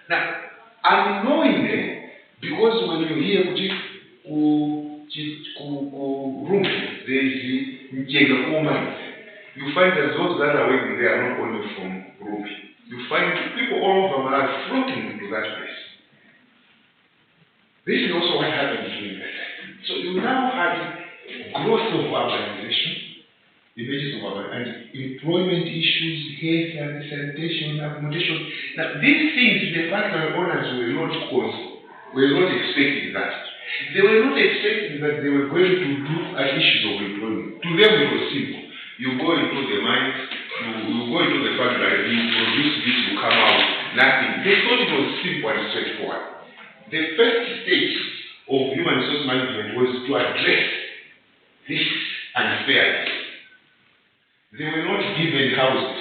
Now, unknowingly, because when you hear room, there is Njega Woman, you find that those that are working there are not only from Rumi. You find people all over are flocking into that place. This is also what happened during that time. So you now have growth of urbanization, images of urban, and employment issues, health and sanitation, accommodation. Now these things, the factory owners were not expecting that. They were not expecting that they were going to look at issues of employment. To them it was simple. You go into the mines, you go into the factory, you produce this, you come out, nothing. They thought it was simple and straightforward. The first stage of human resource management was to address this unfairness. They were not given houses.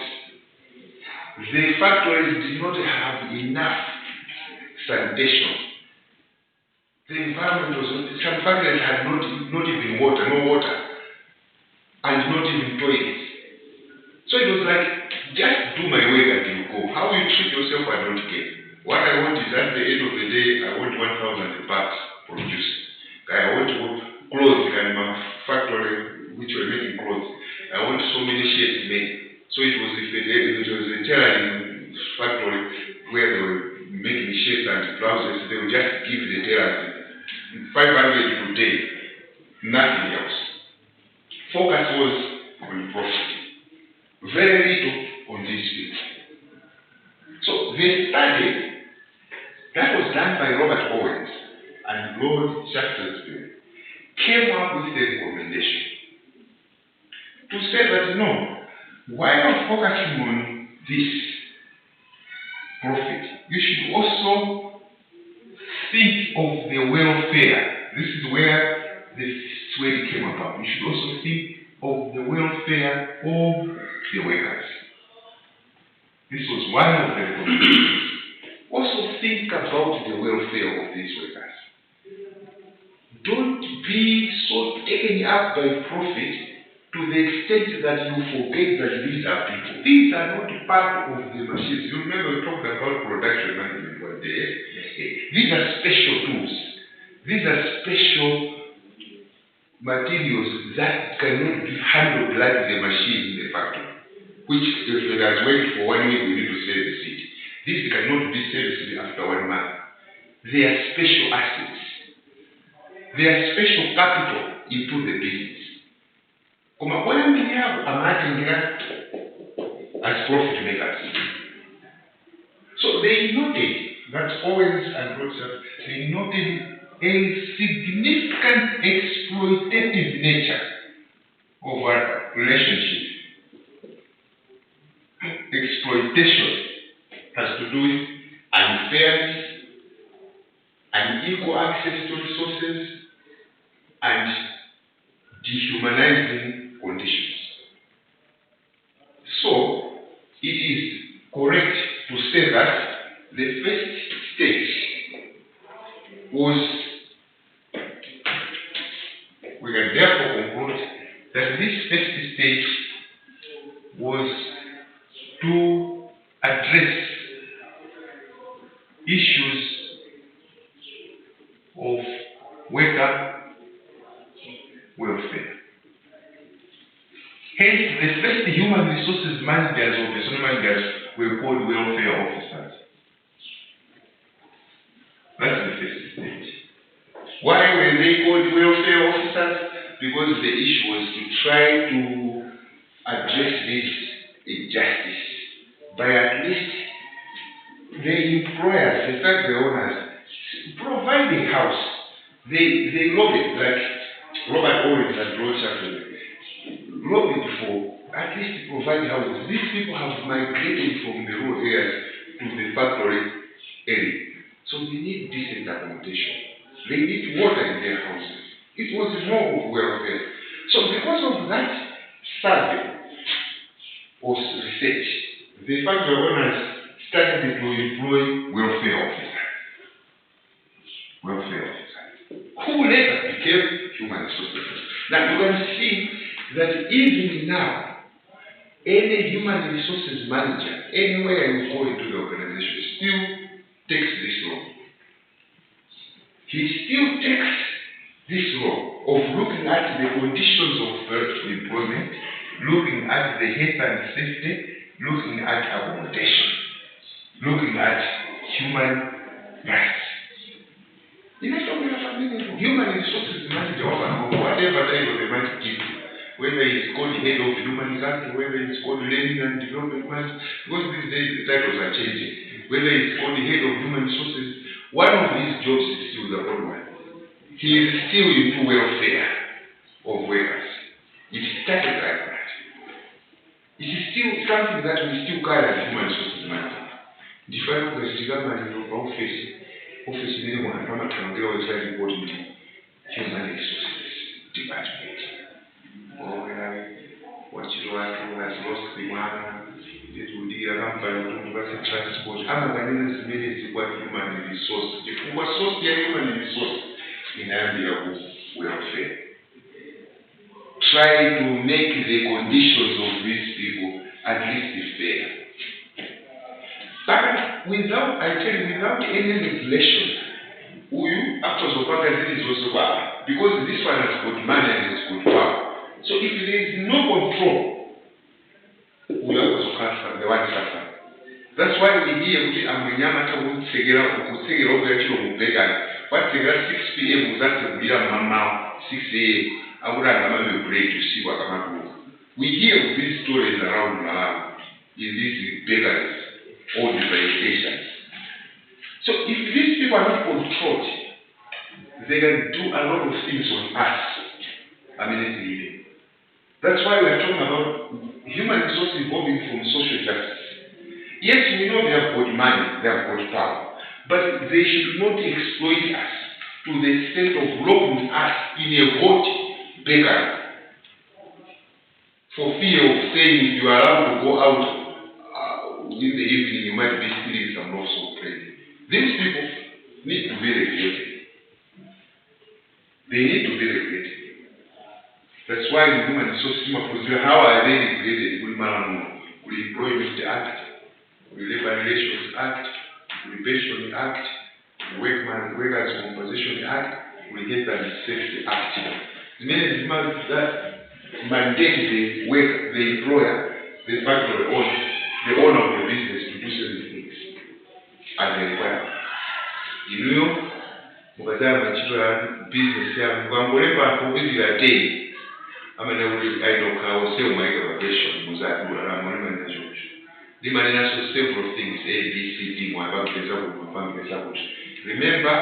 The factories did not have enough sanitation. The environment was, some factories had not even water, no water, and not even toilets. So it was like, just do my work and you go. How you treat yourself, I don't care. What I want is at the end of the day, I want 1,000 bags produced. I want clothes in my factory, which were making clothes. I want so many shirts made. So it was a tailoring factory where they were making shirts and blouses. They would just give the tailors 500 per day, nothing else. Focus was on profit. Very little on these people. So the study that was done by Robert Owens and Lord Shaftesbury came up with a recommendation to say that no, while not focusing on this profit, you should also think of the welfare. This is where this study came about. You should also think of the welfare of the workers. This was one of the recommendations. Also think about the welfare of these workers. Don't be so taken up by profit to the extent that you forget that these are people. These are not part of the machines. You remember we talked about production management one day. These are special tools. These are special materials that cannot be handled like the machine in the factory, which if it has waited for 1 week, we need to service it. These cannot be serviced after 1 month. They are special assets. They are special capital into the business. As profit makers. So they noted that Owens and Rothschild, they noted a significant exploitative nature of our relationship. Exploitation has to do with unfairness, unequal access to resources, and dehumanizing conditions. So, it is correct to say that the first stage was, we can therefore conclude that this first stage was to address issues of worker welfare. Hence, the first human resources managers or personnel managers were called welfare officers. That's the first stage. Why were they called welfare officers? Because the issue was to try to address this injustice by at least the employers, the factory owners, providing house. They lobbied, like Robert Owens and Lord Shaftesbury, lobbied for at least provide houses. These people have migrated from the rural areas to the factory area. So they need decent accommodation. They need water in their houses. It was more of welfare. So because of that survey or research, the factory owners started to employ welfare officers. Who later became human resources. Now you can see that even now, any human resources manager, anywhere you go into the organization, still takes he still takes this role of looking at the conditions of employment, looking at the health and safety, looking at accommodation, looking at human rights. Human resources manager, whatever title they might give you, whether it's called head of human rights, whether it's called learning and development manager, because these days the titles are changing, whether it's called head of human resources, one of his jobs is still the old one. He is still into welfare of workers. It started like that. It is still something that we still carry as human resources manager. The final question office in anyone, I'm not trying to always important human resources department. What you has lost the one, it will be a company to transport. I'm a minutes what human resource. If we were so human resource in area of welfare, try to make the conditions of these people at least fair. But without any regulation, actors of organization is also bad. Because this one has got money and it's got power. So if there is no control, we are also suffer, the one suffer. That's why we hear Amanyamata would say over what 6 p.m. was at the Mama 6 a.m. I would have a break to see what I'm doing. We hear these stories around in these beggars, all the regulations. So if these people are not controlled, they can do a lot of things on us. Living. That's why we are talking about human resources evolving from social justice. Yes, we know they have got money, they have got power, but they should not exploit us to the extent of locking us in a hot bakery for fear of saying if you are allowed to go out in the evening, you might be stealing some loaves of bread. These people need to be regulated. They need to be regulated. That's why the human resources how are they regulated? The Employment Act, the Labor Relations Act, the Pension Act, the Workers' Compensation Act, the Health and Safety Act. The many that mandate the employer, the factory owner, the owner of the business to do certain things as they require. You know, business day. I will say my vacation was at the managers several things A, B, C, D, remember,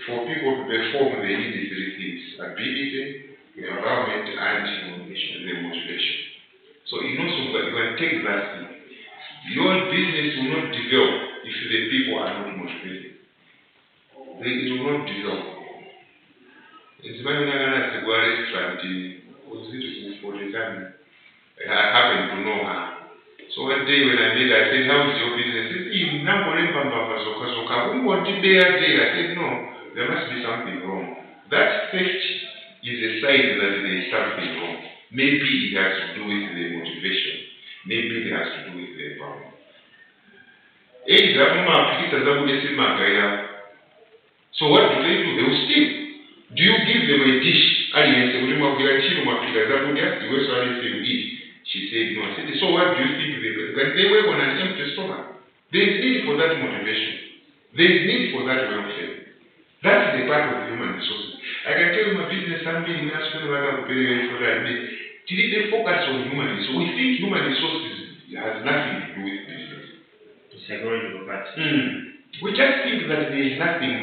for people to perform they need these 3 things: ability, environment, and motivation. So you can take that thing. Your business will not develop if the people are not motivated. It will not develop. It's my restaurant was it for the time. I happen to know her. So one day when I met her, I said, "How is your business?" She said, I said, "No, there must be something wrong." That theft is a sign that there is something wrong. Maybe it has to do with the motivation. Maybe it has to do with the environment. So what do? They will steal. Do you give them a dish? She said no. I said, so what do you think they do? But they work on an empty stomach. There is need for that motivation. There is need for that welfare. That's the part of human resources. I can tell you my business, I'm being asked to they focus on human resources. We think human resources has nothing to do with business. Psychological part. We just think that there is nothing.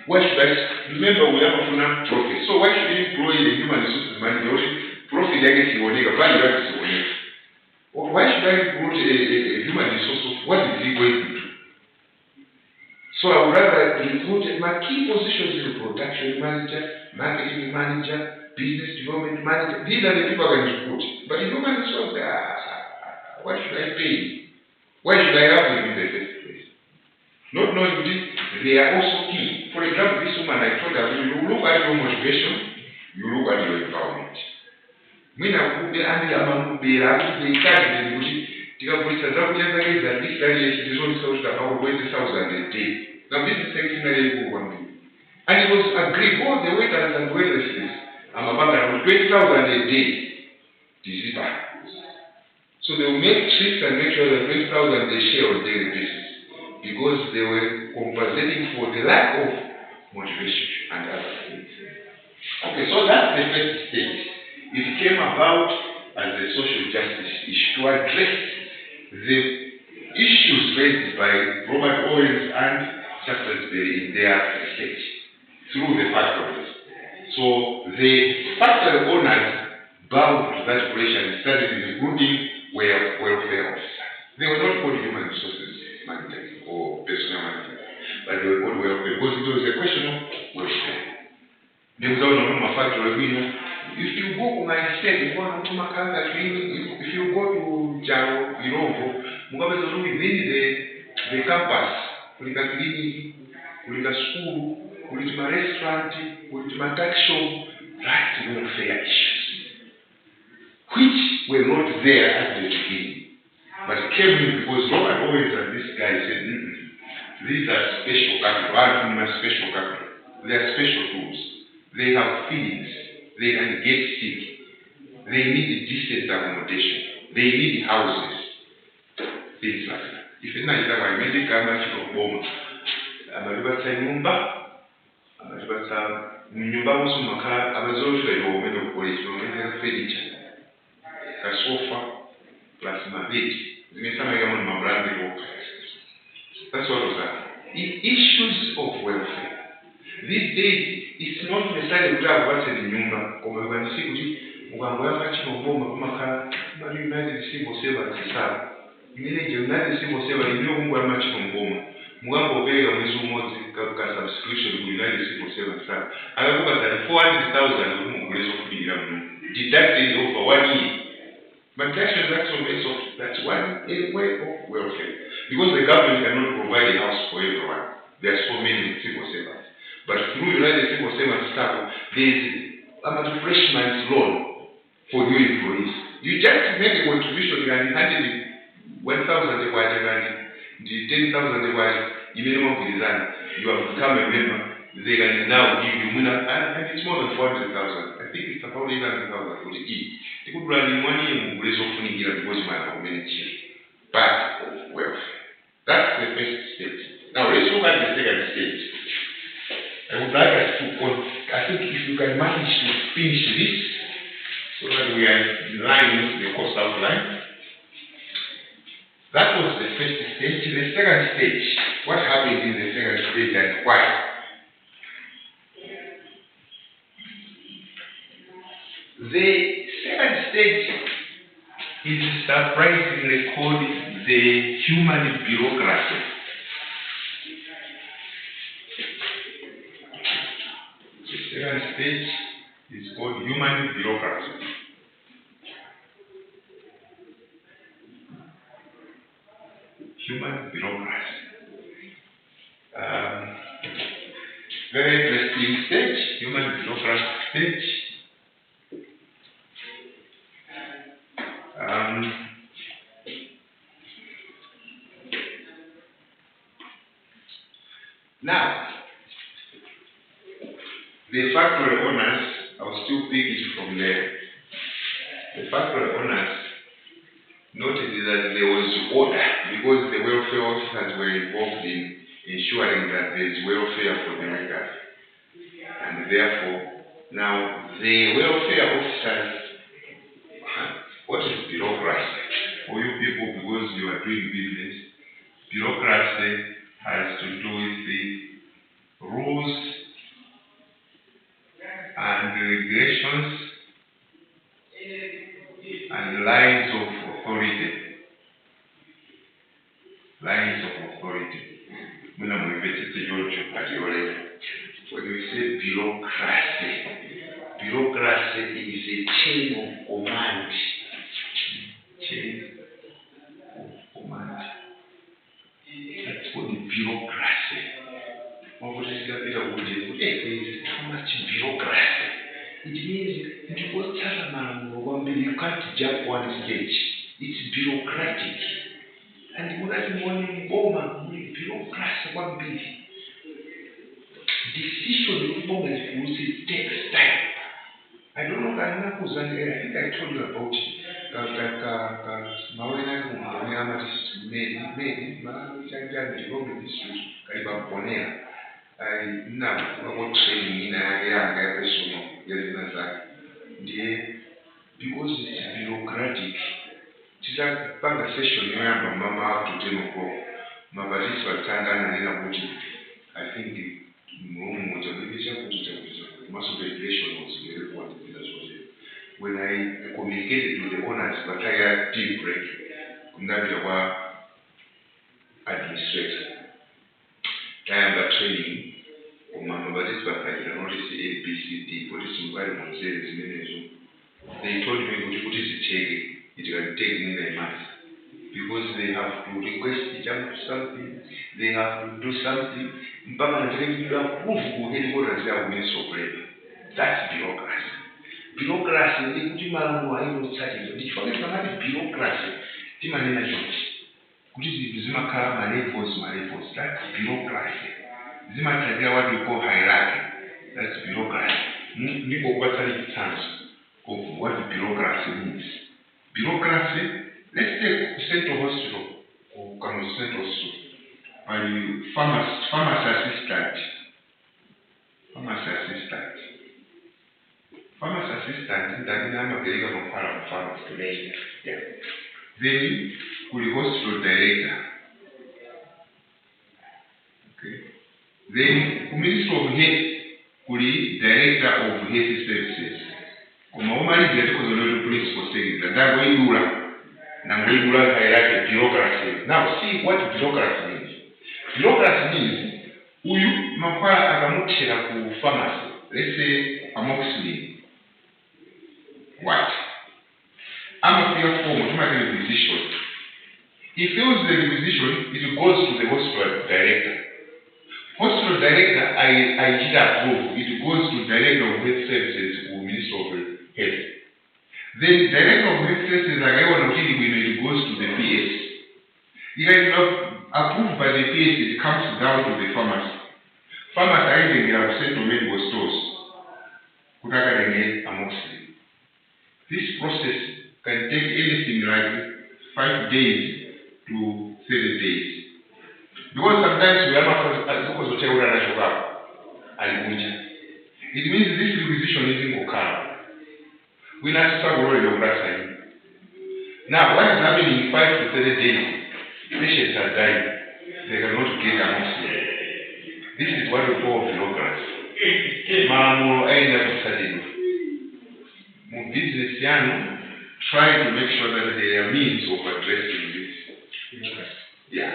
Why should I remember we have a profit? So why should I employ the human resources manager? Profit against the value against the why should I employ a human resource? What is he going to do? So I would rather recruit my key positions in production manager, marketing manager, business development manager. These are the people I can recruit. But in human resources, why should I pay? Why should I have them in the first place? Not knowing this, they are also key. For example, this woman I told her, you look at your motivation, you look at your environment. When I put the anti among the encourage the Tikapolisa Zakuya is that this area is only source about 20,000 a day. Now this is secondary one. And it was agreed, all the waiters and waitresses, I'm about around 20,000 a day. So they will make trips and make sure that 20,000 they share on daily basis. Because they were compensating for the lack of motivation and other things. Okay, so that's the first stage. It came about as a social justice issue to address the issues raised by Robert Owens and Shaftesbury in their research through the factories. So the factory owners bowed to that pressure and started recruiting welfare officers. They were not called human resources managers or personnel managers, but they were called welfare because it was a question of welfare. If you go to my state, if you go to Jaro, Irovo, within the campus, with a clinic, with a school, with a restaurant, with a tax shop, that's welfare issues, which were not there at the beginning, but came in because Robert Owens and this guy said, these are special capital, special capital, they are special tools. They have feelings, they can get sick, they need decent accommodation, they need houses, things like that. If it's not that way, maybe come back to home. I'm a little bit nyumba, I'm a little bit nyumba also maka, I'm a little bit of middle police, furniture, a sofa, plus my bed. That's what was that. Issues of welfare. These days, it's not necessarily to have what's in the nyumba, or when you see United Civil Servants, United Civil Servants, you know, much from Boma. Mugambo Vega, Mizumozi, subscription to United Civil Servants. I look at 400,000 deducted over 1 year. But that's one way of welfare. Because the government cannot provide a house for everyone. There are so many civil servants. But through United Civil Servants staff, there is a freshman's loan for new employees. You just make a contribution and handed it 1,000 a while and the 10,000 a while, you minimum design. You have become a member. They can now give you money, and it's more than 400,000. I think it's about 800,000 for the E. They could run in 1 year and raise off here because you might have many children. But of welfare. That's the first stage. Now let's look at the second stage. I would like us to, I think if you can manage to finish this, so that we are in line with the course outline. That was the first stage. The second stage, what happened in the second stage and why? The second stage is surprisingly called the human bureaucracy. The second stage is called human bureaucracy. Human bureaucracy. Very interesting stage, human bureaucracy stage. Now, the factory owners, I'll still pick it from there. The factory owners noted that there was order because the welfare officers were involved in ensuring that there is welfare for the workers. And therefore, now the welfare officers, what is bureaucracy? For you people, because you are doing business, bureaucracy has to do with the rules and regulations and lines of authority. Lines of authority. When we say bureaucracy, bureaucracy is a chain of command. Chain of command. That's called the bureaucracy. How much bureaucracy? It means you can't jump one stage. It's bureaucratic. And when I want bureaucracy, one big. decision moment takes time. I don't know that I think I told you about because it's bureaucratic. Tisapanga session yoyamba mama up to 10 o'clock. Mabatisi vatangana kuti I think most of the regulation was very important. When I communicated with the owners, but I had tea break, administrator. I am training. Mabatisi vatangana notice A, B, C, D. Police environment says they told me it can take me 9 months because they have to request each other something, they have to do something. That's bureaucracy. Bureaucracy is bureaucracy. That's bureaucracy. What we call hierarchy. That's bureaucracy. Of what bureaucracy means. Bureaucracy, let's take Central Hospital or Central Hospital. Pharmacy assistant. Pharmacy assistant is a very pharmacy later. Yeah. Then the hospital director. Okay. Then Minister of Health, director of health services. Principal secretary. Bureaucracy. Now see what bureaucracy means. Bureaucracy means uyu makwala akamutira ku pharmacy. Let's say amoxicillin. What? I'm a fair form of requisition. He fills the requisition, it goes to the hospital director. Hospital director, I did approve. It goes to director of health services or Minister of Health. Then director of health services, it goes to the PS. If it is approved by the PS, it comes down to the pharmacy. Pharmacy, I think they have sent to medical stores. This process can take anything like 5 days to 30 days. Because sometimes we have it means this requisition isn't okay. We not start rolling the grass. Now, what is happening in 5 to 30 days? Patients are dying. They cannot get amoxicillin. This is what we call bureaucracy. Mamo, I never studied. Business try to make sure that there are means of addressing this. Yeah.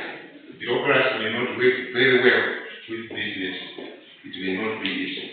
Bureaucracy may not work very well with business. It may not be easy.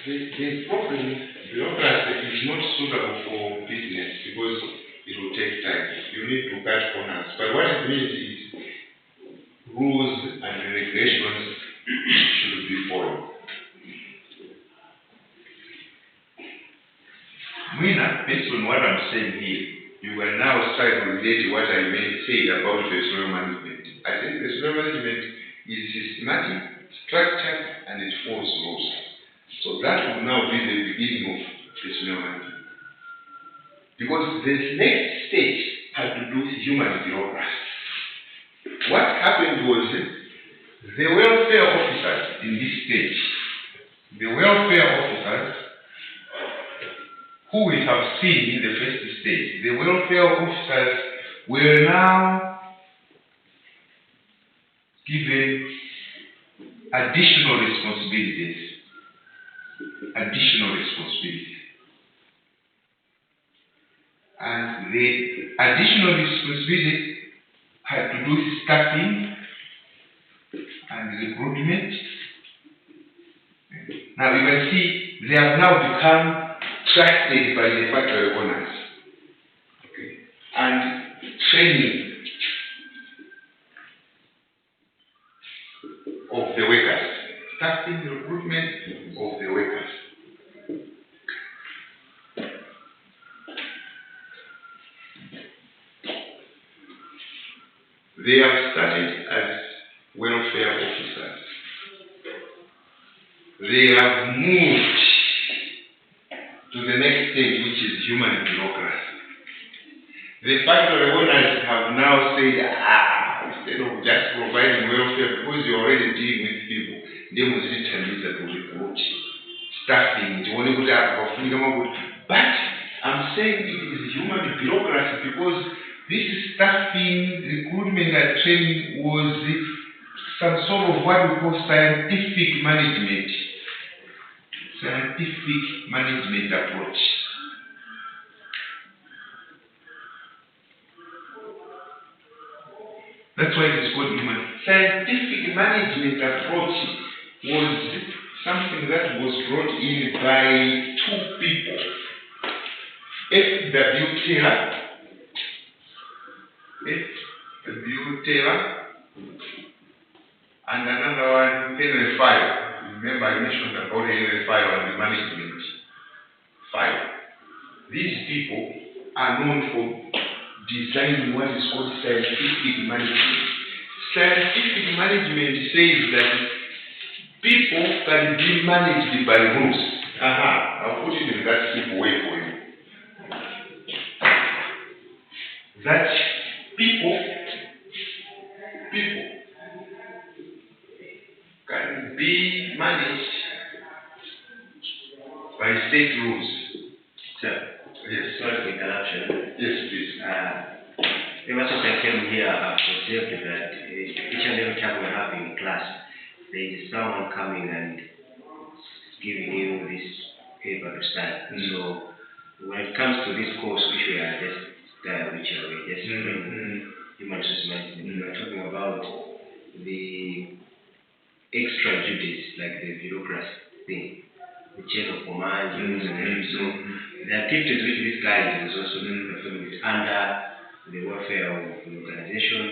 The problem is bureaucracy is not suitable for business because it will take time. You need to cut corners. But what it means is rules and regulations should be followed. Based on what I'm saying here, you will now try to relate what I say about personal management. I said personal management is systematic, structured, and it follows rules. So that will now be the beginning of personal management. Because the next stage has to do with human bureaucracy. What happened was the welfare officers in this stage, the welfare officers who we have seen in the first stage, the welfare officers were now given additional responsibilities. And the additional responsibility had to do with staffing and recruitment. Now you can see they have now become trusted by the factory owners. Okay. And training of the workers. Staffing, recruitment of the workers. They have started as welfare officers. They have moved to the next stage, which is human bureaucracy. The factory owners have now said, instead of just providing welfare, because you're already dealing with people, they must to report staffing. But I'm saying it is human bureaucracy because this staffing, recruitment and training was some sort of what we call scientific management. Scientific management approach. That's why it is called human. Scientific management approach was something that was brought in by two people. F.W. Taylor and another one, Henry Fire. Remember I mentioned about Henry Fire and the management file. These people are known for designing what is called scientific management. Scientific management says that people can be managed by rules. I'll put it in that simple way for you. That people can be managed by state rules. Yes. Sorry for interruption. Yes, please. Ever since I came here, I've observed that each and every time we're having class, there is someone coming and giving you this paper to study. So when it comes to this course, which we are just human resource management, we are talking about the extra duties like the bureaucracy thing, the chain of command, so the activities which this guy is also performing under the welfare of the organization.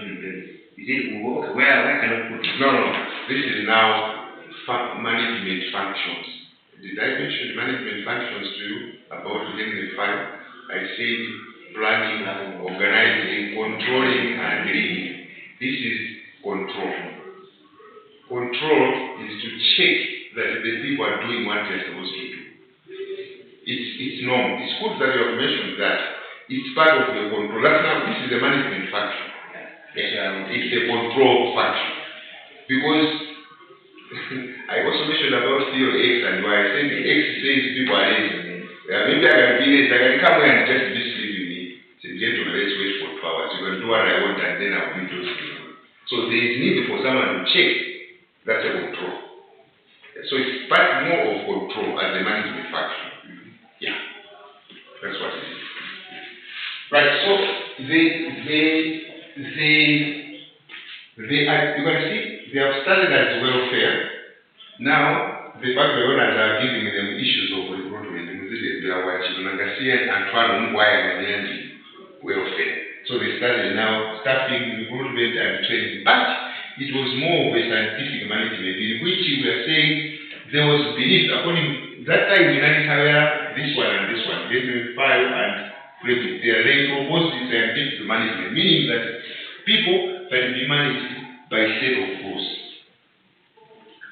Is it where can I put it? No. This is now management functions. Did I mention management functions to you about Henry Fire? I said planning, organizing, controlling, and leading. This is control. Control is to check that the people are doing what they're supposed to do. It's normal. It's good that you have mentioned that. It's part of the control. This is the management function. It's a control function. Because I also mentioned about theory X and Y. I said the X says people are lazy. Maybe I can be lazy. I can come here and just mislead you. Say, gentlemen, let's wait for 2 hours. You can do what I want and then I'll be those people. So there is need for someone to check. That's a control. So it's part more of control as a management function. Yeah. That's what it is. Right, so you can see they have started as welfare. Now the factory owners are giving them issues of recruitment. They are watching and welfare. So they started now staffing, recruitment and training. But it was more of a scientific management in which we are saying there was belief according that time in this one and this one, getting file and credit. They proposed this scientific management, meaning that people can be managed by a set of rules.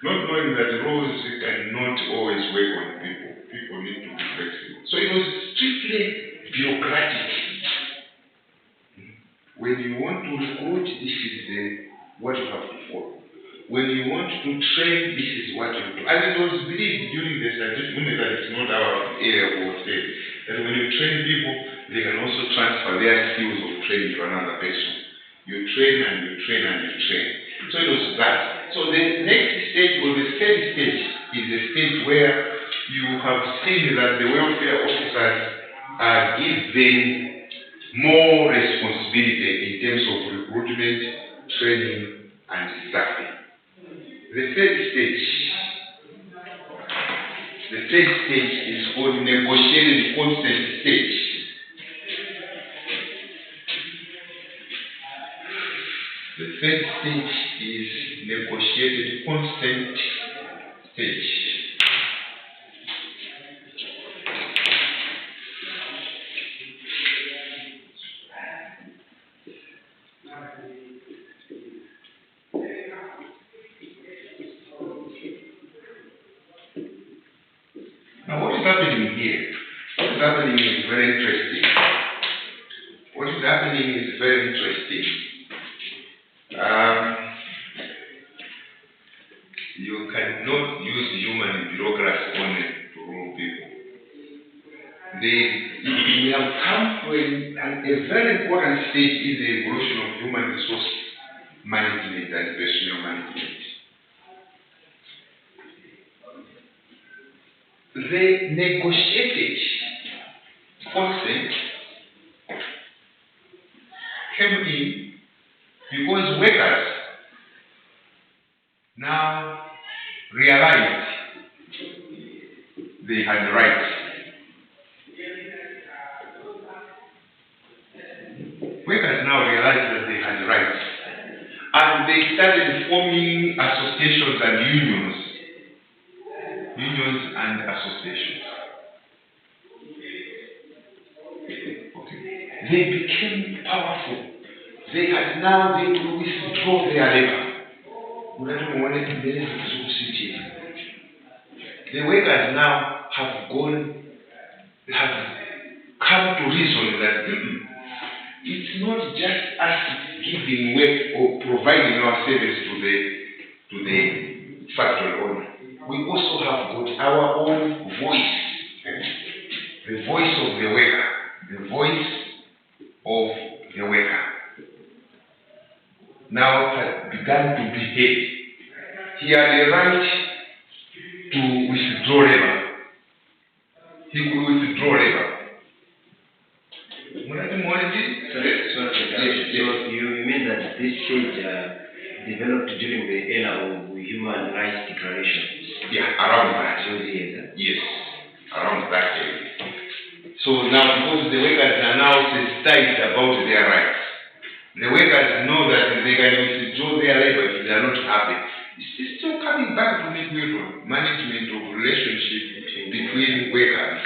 Not knowing that rules cannot always work on people. People need to be flexible. So it was strictly bureaucratic. When you want to recruit, this is what you have to follow. When you want to train, this is what you do. And it was believed during the scientific movement that it's not our area of study, that when you train people, they can also transfer their skills of training to another person. You train and you train and you train. So it was that. So the next stage, or the third stage, is the stage where you have seen that the welfare officers are given more responsibility in terms of recruitment, training, and staffing. The third stage is called negotiated consent stage. The third stage is negotiated consent stage. Now, what is happening here? What is happening is very interesting. What is happening is very interesting. You cannot use human bureaucracy only to rule people. We have come to a very important stage in the evolution of human resource management and personnel management. The negotiated consent came in because workers now realized they had rights. Workers now realized that they had rights. And they started forming associations and unions. Unions and associations. Okay. They became powerful. They could withdraw their labor. The workers now have come to reason that it's not just us giving work or providing our service to the factory owner. We also have got our own voice. The voice of the worker. The voice of the worker now has begun to behave. He had a right to withdraw labor. He could withdraw labor. So you mean that this stage developed during the era of Human Rights Declaration? Yeah, around that. Yes, around that area. So now, because the workers are now sensitized about their rights, the workers know that they can withdraw their labor if they are not happy. It's still coming back to the management of relationship between workers.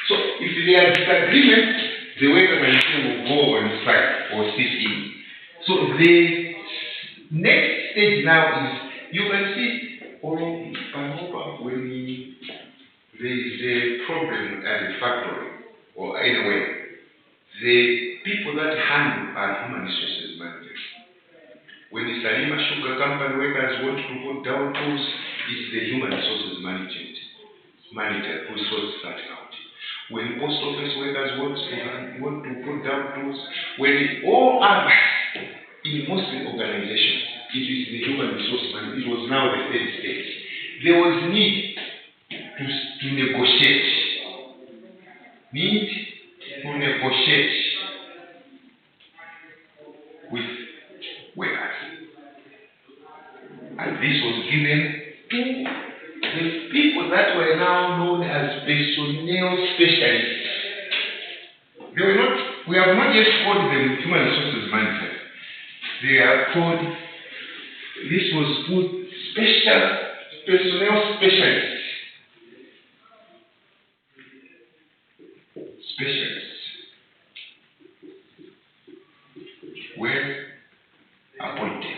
So if there are disagreements, the worker can still go on strike or sit in. So the next stage now is, you can see, when there is a problem at a factory or anywhere, the people that handle are human resources managers. When the Salima Sugar Company workers want to put down tools, it's the human resources manager who sorts that out. When post office workers want to put down tools, when all others, in most organizations, it is the human resource manager. It was now the third stage. There was need to negotiate. Need to negotiate with workers. And this was given to the people that were now known as personnel specialists. We have not yet called them human resources managers. They are called, this was called personnel specialists. Specialists were appointed.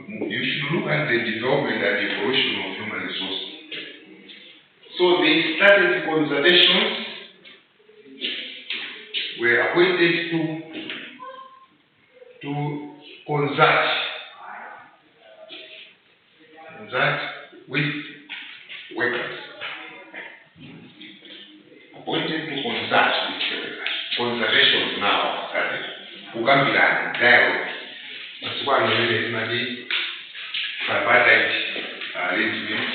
You should look at the development and evolution of human resources. So they started consultations, were appointed to consult with workers, appointed to consult with the workers. Consultations now started. Ukambirana, dialogue. That's why we tripartite arrangement.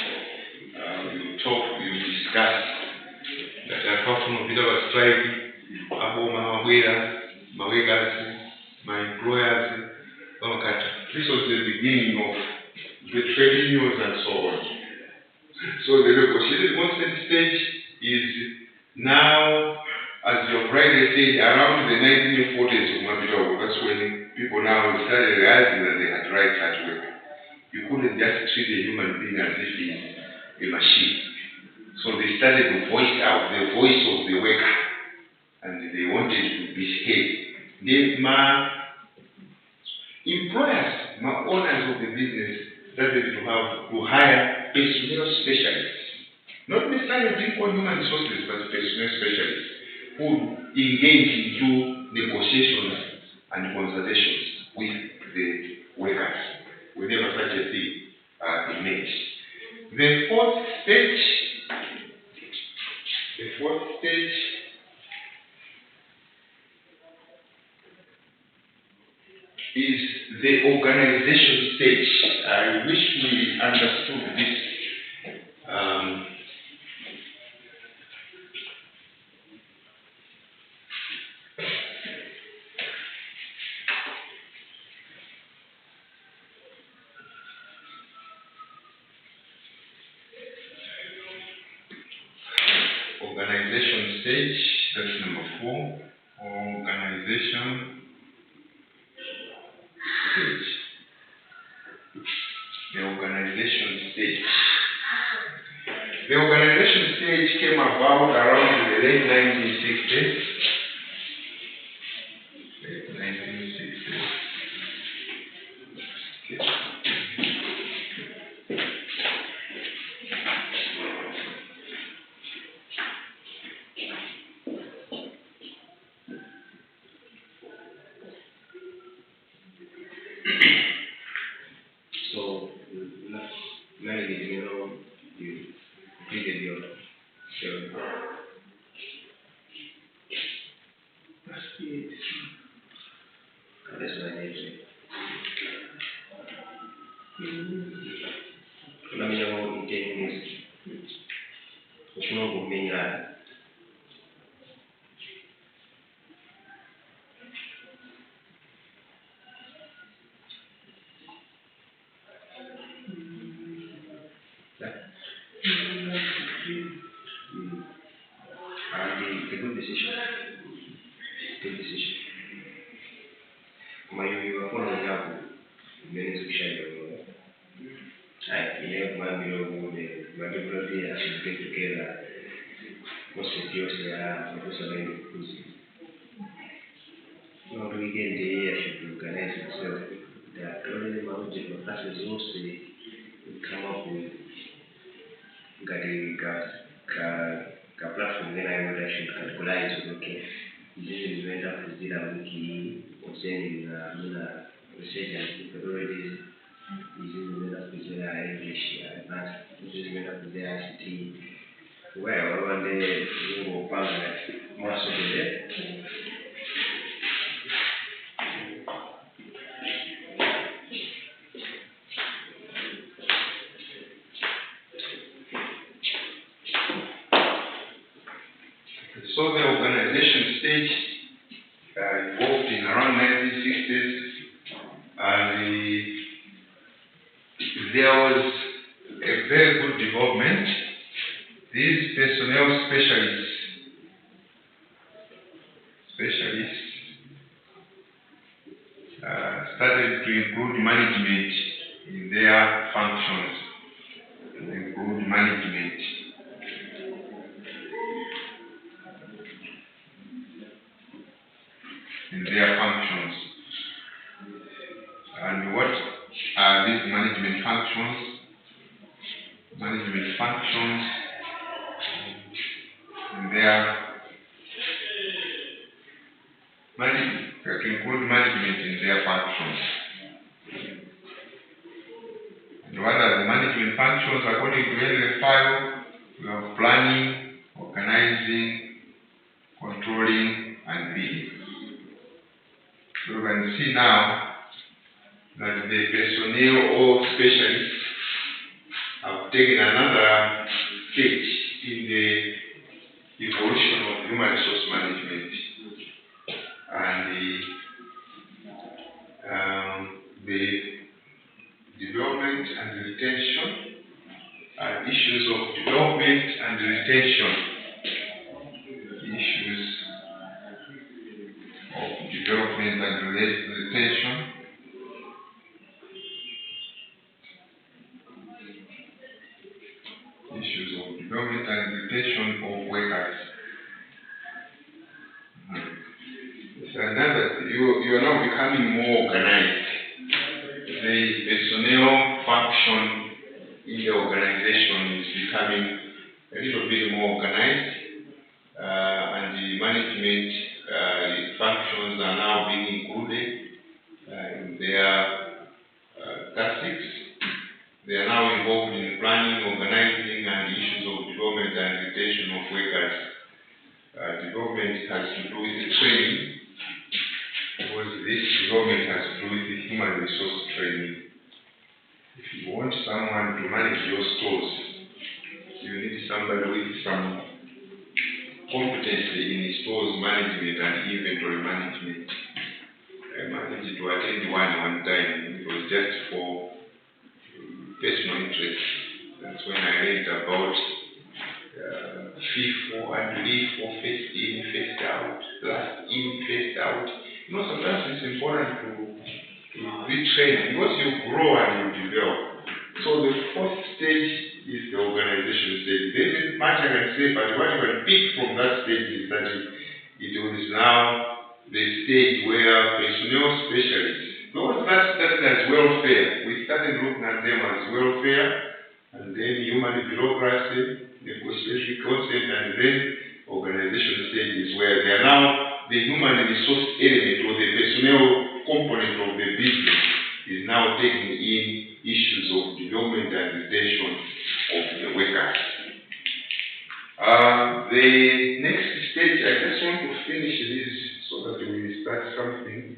We talk, we discuss. That are from a bit of a strike. My workers, my employers. This was the beginning of the trade unions and so on. So the negotiated consent stage is now, as you have rightly said, around the 1940s of Mabitawo. That's when people now started realizing that they had rights at work. You couldn't just treat a human being as if he's a machine. So they started to voice out the voice of the worker, and they wanted to be heard. My employers, my owners of the business, started to hire personnel specialists. Not necessarily being on human resources, but personnel specialists who engage into negotiations and consultations with the workers whenever such a thing emerged. The fourth stage is the organization stage. I wish we understood this. Organization stage, that's number 4. Organization stage. The organization stage. The organization stage came about around the late 1960s. So, Melanie, you know, you completed your that's what I need to. Let me know in 10 minutes. What's wrong with me? It's a good decision. Good decision. You are following up minutes of shadow. My below my bibliography should get together. Most of yours are because not weekend day I should organize myself. That only my object classes also come up with ka platform then I would actually categorize okay. This is when that is a wiki concerning research and methodologies. This is when that is English advanced. This is when that is ICT. Well, one day we will find that most of the day. So the organization stage evolved in around 1960s, and there was a very good development. These personnel specialists started to include management in their functions, And what are these management functions? Management functions, to include management in their functions. And what are the management functions? functions according to Henry File. We have planning, organizing, controlling, and bidding. So you can see now that the personnel or specialists have taken another stage in the evolution of human resource management and the development and retention, issues of development and retention, issues of development and retention, issues of development and retention of workers. Another, you are now becoming more organized. The personnel function in the organization is becoming a little bit more organized, and the management functions are now being included in their tactics. They are now involved in planning, organizing, and issues of development and retention of workers. Development has to do with the training, because this development has to do with the human resource training. If you want someone to manage your stores, you need somebody with some competency in stores management and inventory management. I managed to attend one time. It was just for personal interest. That's when I read about FIFO and LIFO, first in, first out, last in, first out. You know, sometimes it's important to be trained because you grow and you develop. So the first stage is the organization stage. There isn't much I can say, but what you can pick from that stage is that it is now the stage where personnel specialists, those that started as welfare, we started looking at them as welfare, and then human bureaucracy, negotiation concept, and then organization stages where they are now the human resource element or the personnel component of the business is now taking in issues of development and retention of the workers. The next stage, I just want to finish this so that we start something.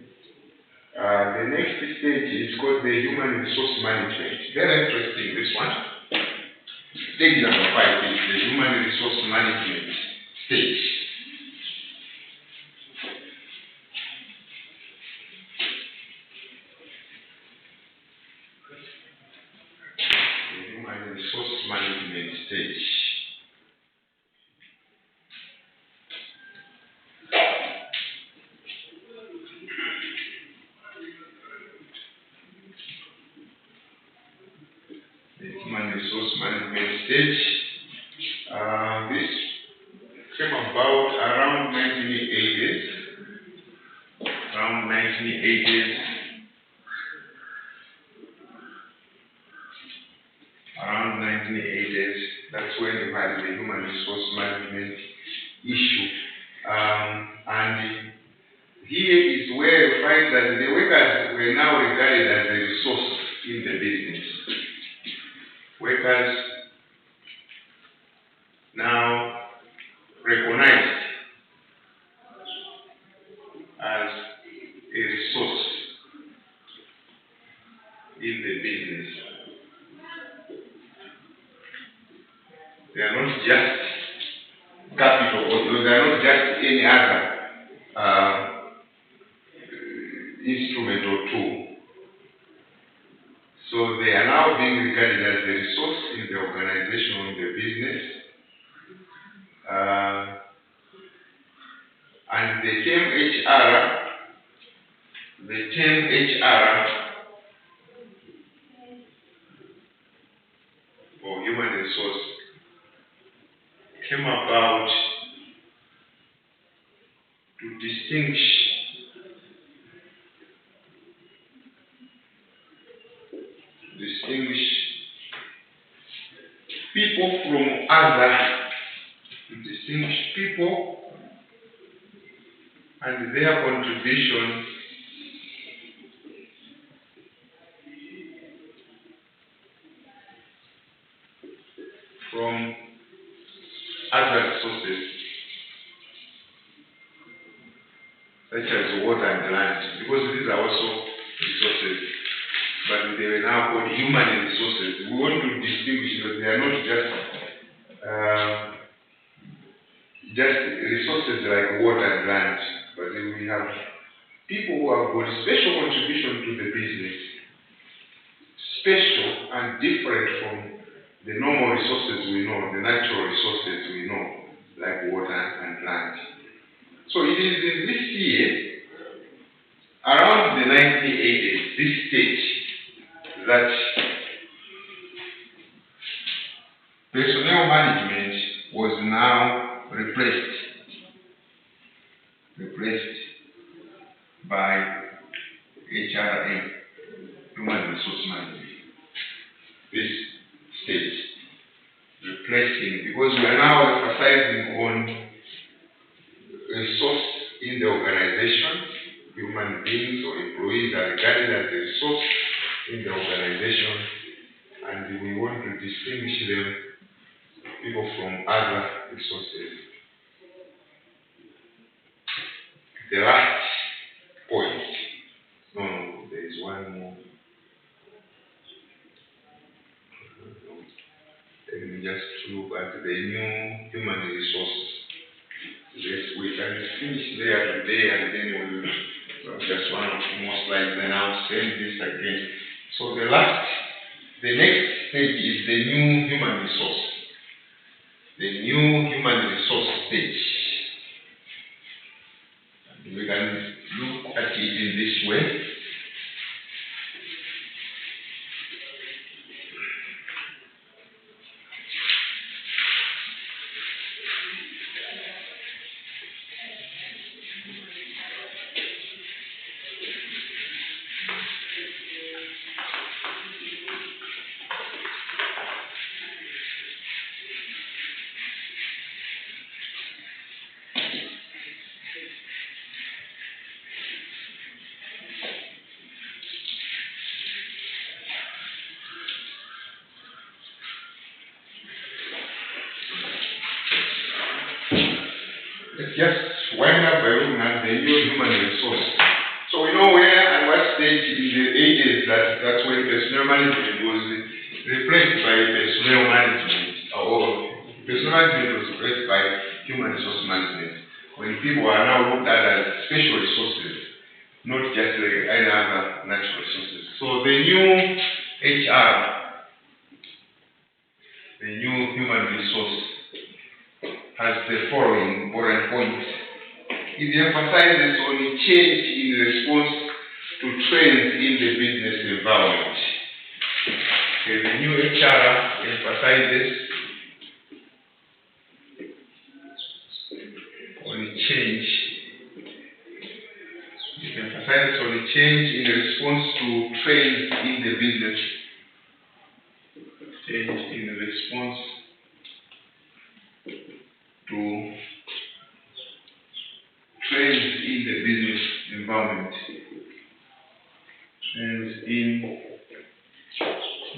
The next stage is called the human resource management. Very interesting, this one. Stage number 5 is the human resource management stage. The human resource management stage. The human resource management stage. This came about around 1980s. Around 1980s. Around 1980s. That's when you had the human resource management issue. And here is where you find that the workers were now regarded as a resource in the business. Workers now recognized as a resource in the business. They are not just capital, or they are not just any other instrument or tool. So they are now being regarded as a resource in the organization or in the business. And the term HR, or human resource, came about to distinguish people from others, to distinguish people and their contribution from other sources, such as water and land, because these are also resources, but they were now called human resources. We want to distinguish that they are not just resources like water and land, but we have people who have got special contribution to the business, special and different from the normal resources we know, the natural resources we know, like water and land. So it is in this year, around the 1980s, this stage, that personnel management was now replaced by HRM, Human Resource Management. This stage, replacing, because we are now emphasizing on resource in the organization. Human beings or employees are regarded as a resource in the organization, and we want to distinguish them, people from other resources. The last point, no, there is one more. Let me just look at the new human resources. Yes, we can finish there today, and then we will just one or two more slides, then I'll send this again. So the next stage is the new human resource. The new human resource stage. And we can look at it in this way. Let's just wind up by looking at the new human resource. So we know where and what stage in the 80s that's when personnel management was replaced by personnel management, or personnel management was replaced by human resource management. When people are now looked at as special resources, not just like any other natural resources. So the new HR, the new human resource, has the following important points. It emphasizes on a change in response to trends in the business environment. Okay, the new HR emphasizes on a change. It emphasizes on a change in response to trends in the business. Change in response to trends in the business environment. Trends in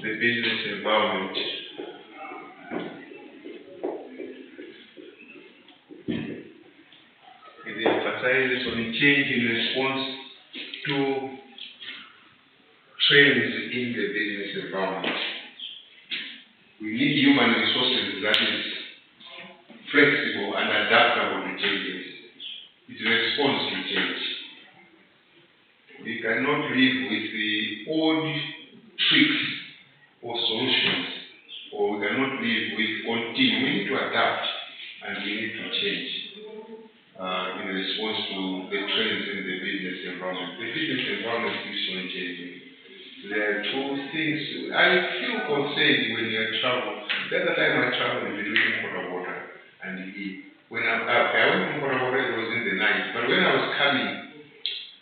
the business environment. It emphasizes on a change in response to trends in the business environment. We need human resources that is flexible and adaptable to changes. It responds to change. We cannot live with the old tricks or solutions, or we cannot live with continuing. We need to adapt and we need to change in response to the trends in the business environment. The business environment keeps on changing. There are two things. I feel concerned when you travel. The other time I traveled between Water and when I went to Water, it was in the night. But when I was coming,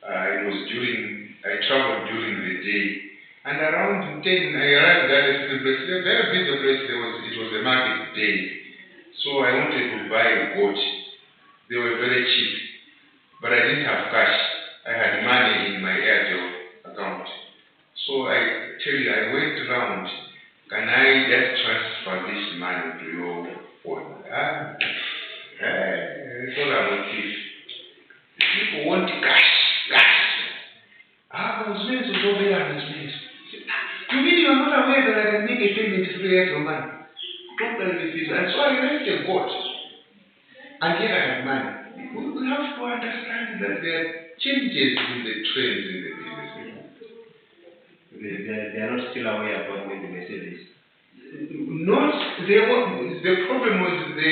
I traveled during the day. And around 10, I arrived at a place, a very busy place. It was a market day. So I wanted to buy a goat. They were very cheap. But I didn't have cash. I had money in my Airtel account. So I tell you, I went around. Can I just transfer this money? to your phone. It's all a motive. People want cash. Those men will go there and those. You mean you are not aware that I can make a payment to your money? Don't tell me this. And so I left a court. And yet I have money. We have to understand that there are changes in the trends in the business. They are not still aware about when they may say this. The problem was the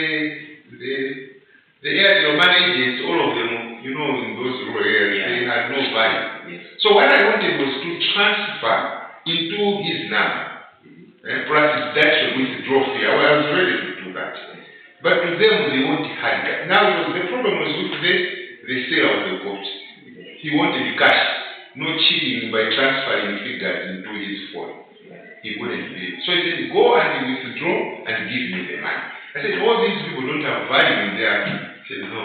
airtel managers, all of them, in those rural areas, they had no value. Yes. So what I wanted was to transfer into his number. Plus deduction withdraw fee. I was ready to do that. But to them, they wanted hard cash. Now, the problem was with the seller of the boat. He wanted cash, no cheating by transferring figures into his phone. He wouldn't do it. So he said, go and withdraw and give me the money. I said, all these people don't have value in there. He said, no,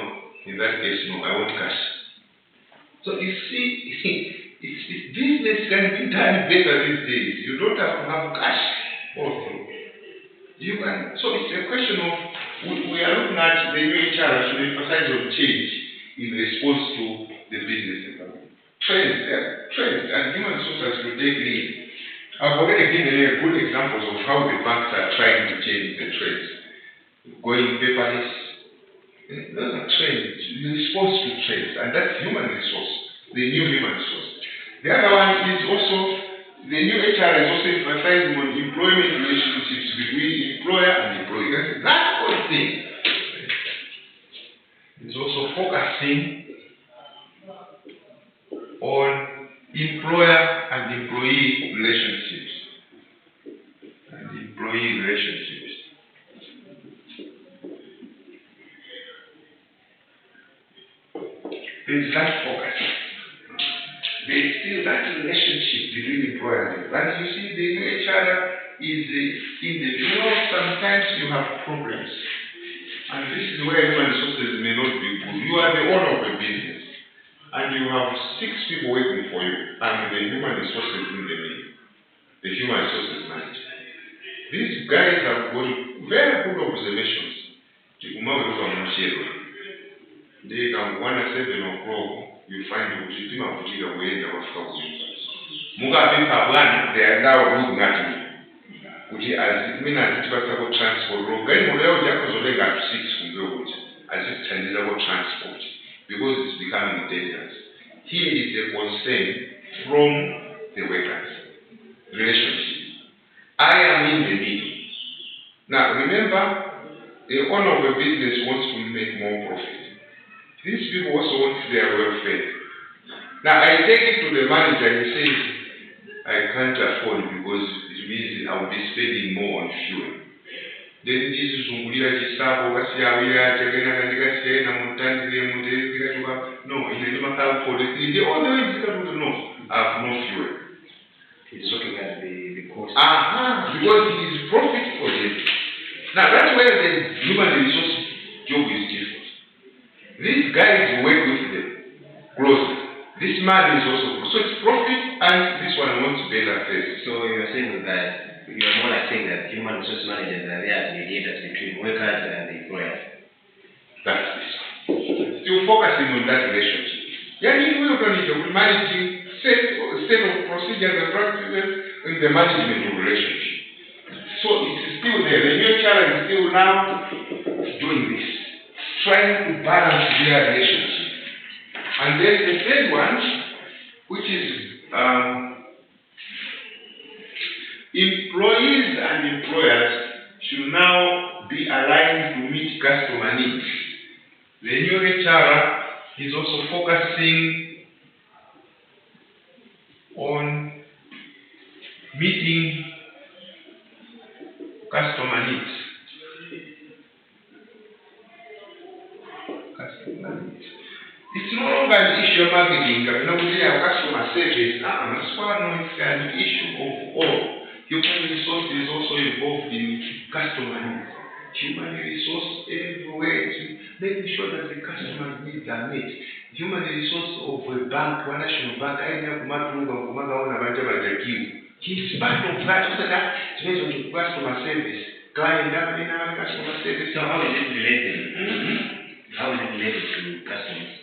in that case, no, I want cash. So you see, business can be done better these days. You don't have to have cash also. You can. So it's a question of, we are looking at the new HR should emphasize on change in response to the business environment. Trends, and human resources will take lead. I've already given you good examples of how the banks are trying to change the trends. Going paperless. Those are trends, in response to trends, and that's human resource, the new human resource. The other one is also, the new HR is also emphasizing on employment relationships between employer and employee. That whole thing is also focusing on employer and employee relationships. There's that focus. There's still that relationship between employer and employee. And you see, the new HR is in the sometimes you have problems. And this is where human resources may not be good. You are the owner of a business. And you have 6 people working for you, and the human resources in the middle, the human resources manager. These guys have got very good observations. They come 1 at 7 o'clock, you find the Uchitima Puchiga way in our house. Muga Pabana, they are now looking at me. Which as it means as it was about transport. When Model Jacobs at 6 from the wood, as it changes about transport. Because it's becoming dangerous. Here is a concern from the workers. Relationship. I am in the middle. Now remember, the owner of a business wants to make more profit. These people also want their welfare. Now I take it to the manager and he says, I can't afford because it means I will be spending more on fuel. Then Jesus will be like his staff over here, we are taking a and no, in the Nima for the thing, the only way to know, I have no fuel. He's looking at the cost. Because it is profit for them. Now that's where the human resource job is different. These guys work with them closely. This man is also, so it's profit and this one wants better face. So you're saying that you're more like saying that human resource managers are there as mediators between workers and the employers. That's this. Still focusing on that relationship. We're managing set of procedures and practices in the management of relationship. So it's still there. The new challenge is still now doing this, trying to balance their relationship. And there's the third one, which is employees and employers should now be aligned to meet customer needs. The new HR is also focusing on meeting customer needs. It's no longer an issue of marketing. We have customer service. It's an issue of all. Human resource is also involved in customer needs. Human resource everywhere, making sure that the customer's needs are met. Human resource of a bank, one national bank, he's part of that. It's based on the customer service. client and customer service. So how is it related? How is it related to customers?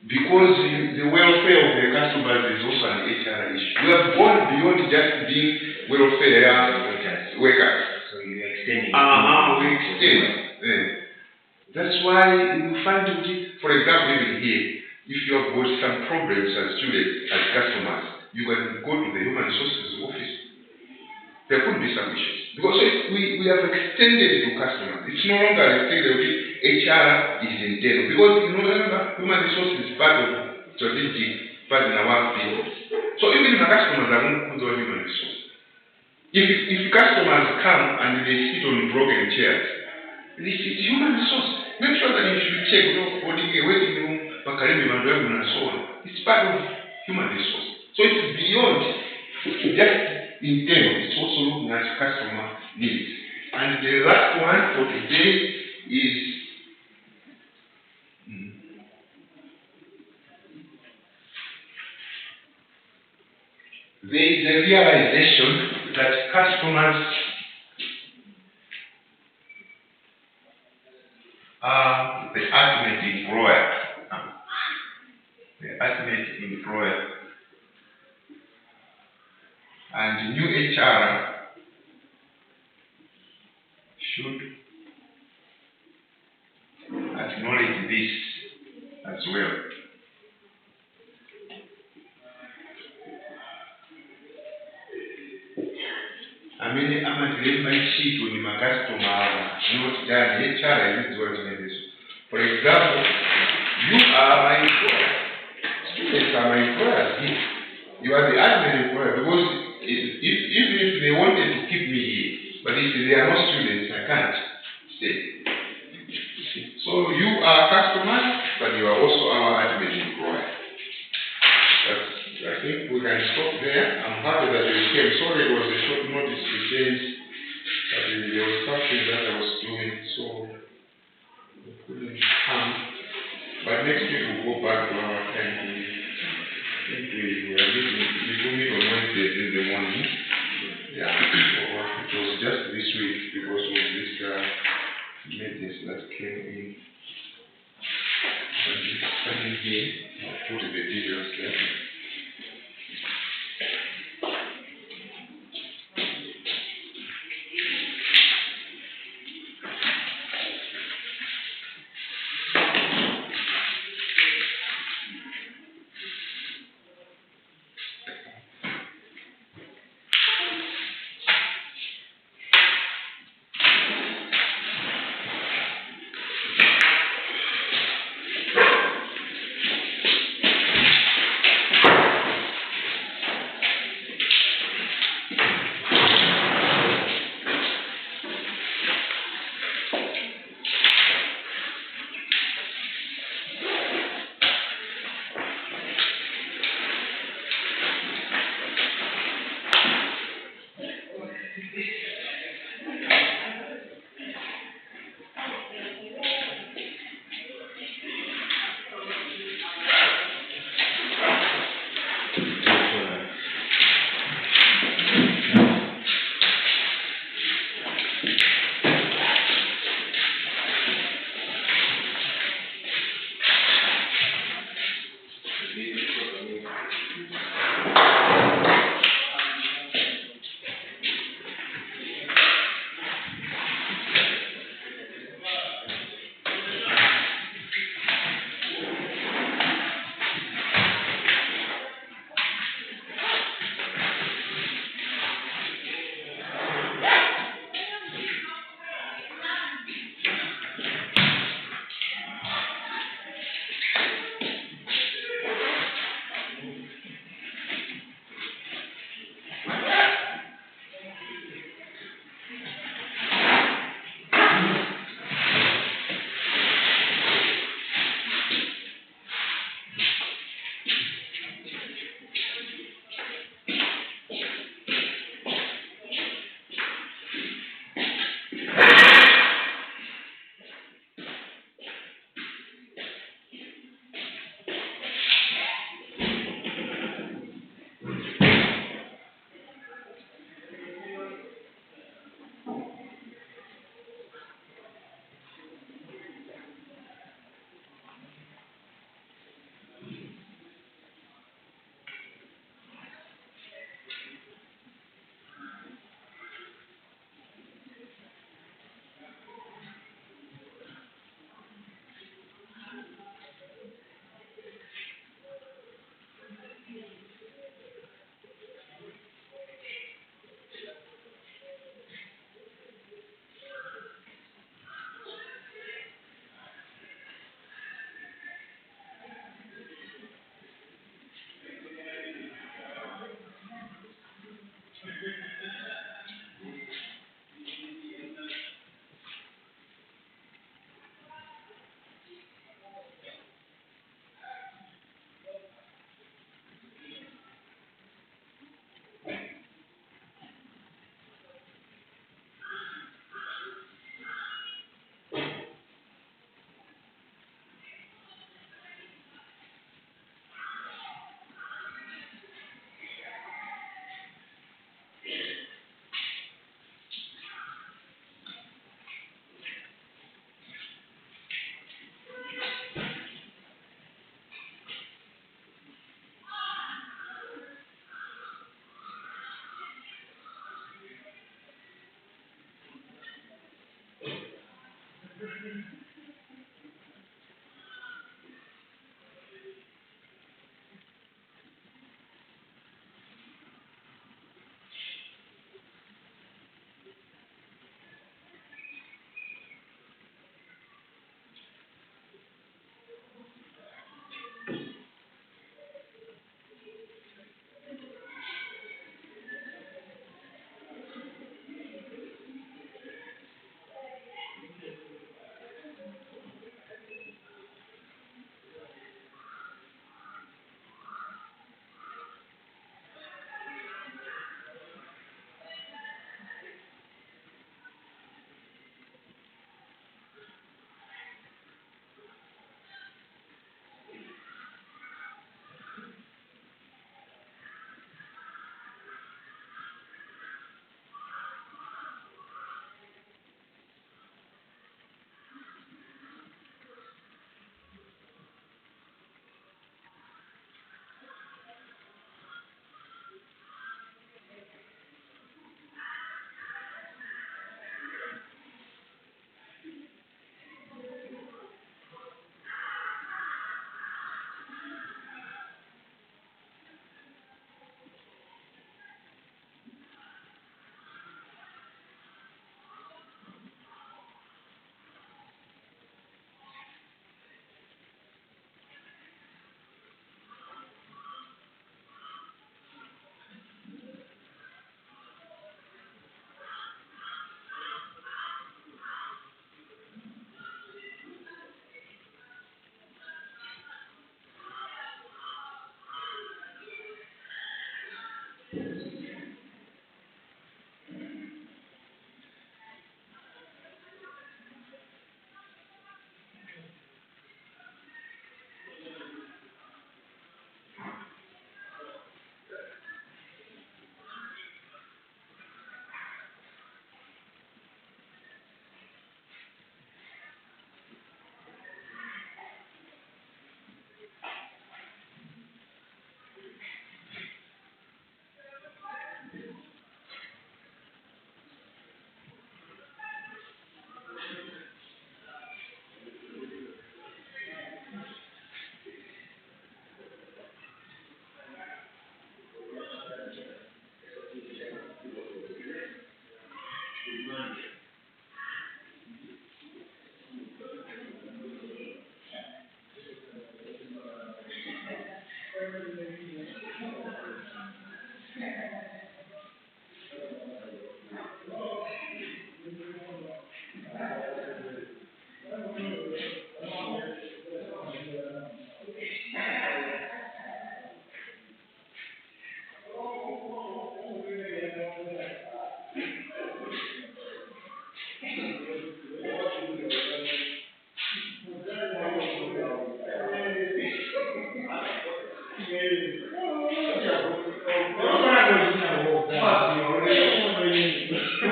Because the welfare of the customers is also an HR issue. We have gone beyond just being welfare workers. So you are extending. We extend. That's why you find it, for example, even here, if you have got some problems as students, as customers, you can go to the human resources office. There could be some issues. Because we have extended to customers. It's no longer restricted. HR is internal. Because remember, human resources is part of strategic part in our field. So even if customers are going to put on human resources. If customers come and they sit on broken chairs, this is human resource. Make sure that you should check body waiting room, and so on. It's part of human resource. So it's beyond just internal. It's also looking at customer needs. And the last one for today is there is a realization that customers are the ultimate employer. The ultimate employer. And new HR should acknowledge this as well. I mean, I'm at the sheet when my customer not done HR is what it is. For example, you are my employer. Students are my employers. You are the admin employer because even if they wanted to keep me here, but if they are not students, I can't stay. So you are customers, but you are also our admin employer. But I think we can stop there. I'm happy that you came. Sorry it was a short notice to change, but there was something that I was doing, so we couldn't come. But next week we'll go back to our time. I think we will meet on Wednesdays in the morning. Yeah, it was just this week because of this meetings that came in. And here, I'll put the details there. Come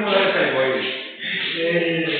on,